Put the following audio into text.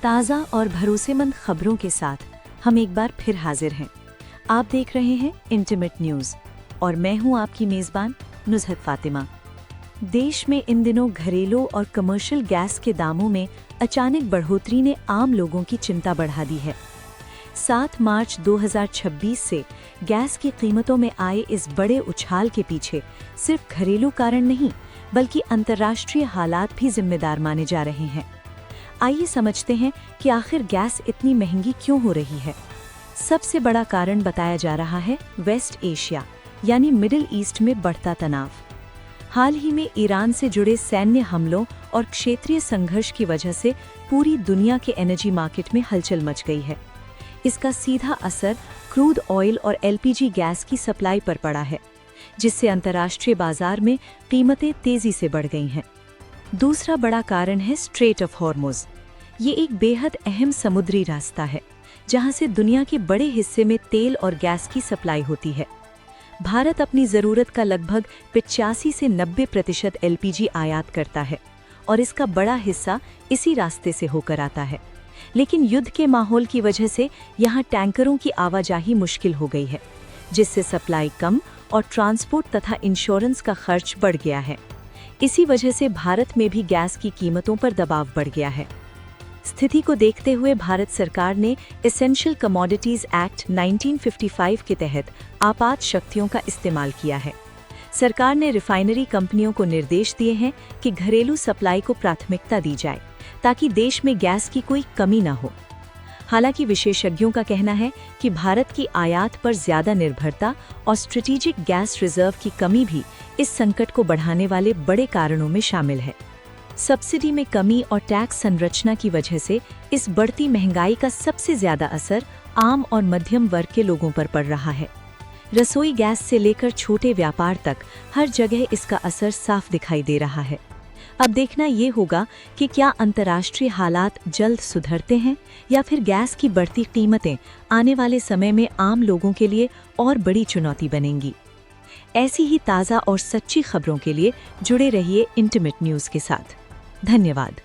ताज़ा और भरोसेमंद खबरों के साथ हम एक बार फिर हाजिर हैं। आप देख रहे हैं इंटीमेट न्यूज़ और मैं हूं आपकी मेज़बान नुज़हत फातिमा। देश में इन दिनों घरेलू और कमर्शियल गैस के दामों में अचानक बढ़ोतरी ने आम लोगों की चिंता बढ़ा दी है। 7 मार्च 2026 से गैस की कीमतों में आए इस बड़े उछाल के पीछे सिर्फ घरेलू कारण नहीं बल्कि अंतर्राष्ट्रीय हालात भी जिम्मेदार माने जा रहे हैं। आइए समझते हैं कि आखिर गैस इतनी महंगी क्यों हो रही है। सबसे बड़ा कारण बताया जा रहा है वेस्ट एशिया यानी मिडिल ईस्ट में बढ़ता तनाव। हाल ही में ईरान से जुड़े सैन्य हमलों और क्षेत्रीय संघर्ष की वजह से पूरी दुनिया के एनर्जी मार्केट में हलचल मच गई है। इसका सीधा असर क्रूड ऑयल और एलपीजी गैस की सप्लाई पर पड़ा है, जिससे अंतर्राष्ट्रीय बाजार में कीमतें तेजी से बढ़ गई हैं। दूसरा बड़ा कारण है स्ट्रेट ऑफ हॉर्मुज़। ये एक बेहद अहम समुद्री रास्ता है जहां से दुनिया के बड़े हिस्से में तेल और गैस की सप्लाई होती है। भारत अपनी ज़रूरत का लगभग 85 से 90% एलपीजी आयात करता है और इसका बड़ा हिस्सा इसी रास्ते से होकर आता है। लेकिन युद्ध के माहौल की वजह से यहाँ टैंकरों की आवाजाही मुश्किल हो गई है, जिससे सप्लाई कम और ट्रांसपोर्ट तथा इंश्योरेंस का खर्च बढ़ गया है। इसी वजह से भारत में भी गैस की कीमतों पर दबाव बढ़ गया है। स्थिति को देखते हुए भारत सरकार ने एसेंशियल कमोडिटीज एक्ट 1955 के तहत आपात शक्तियों का इस्तेमाल किया है। सरकार ने रिफाइनरी कंपनियों को निर्देश दिए हैं कि घरेलू सप्लाई को प्राथमिकता दी जाए ताकि देश में गैस की कोई कमी न हो। हालांकि विशेषज्ञों का कहना है कि भारत की आयात पर ज्यादा निर्भरता और स्ट्रेटेजिक गैस रिजर्व की कमी भी इस संकट को बढ़ाने वाले बड़े कारणों में शामिल है। सब्सिडी में कमी और टैक्स संरचना की वजह से इस बढ़ती महंगाई का सबसे ज्यादा असर आम और मध्यम वर्ग के लोगों पर पड़ रहा है। रसोई गैस से लेकर छोटे व्यापार तक हर जगह इसका असर साफ दिखाई दे रहा है। अब देखना ये होगा कि क्या अंतर्राष्ट्रीय हालात जल्द सुधरते हैं या फिर गैस की बढ़ती कीमतें आने वाले समय में आम लोगों के लिए और बड़ी चुनौती बनेंगी। ऐसी ही ताज़ा और सच्ची खबरों के लिए जुड़े रहिए इंटीमेट न्यूज़ के साथ। धन्यवाद।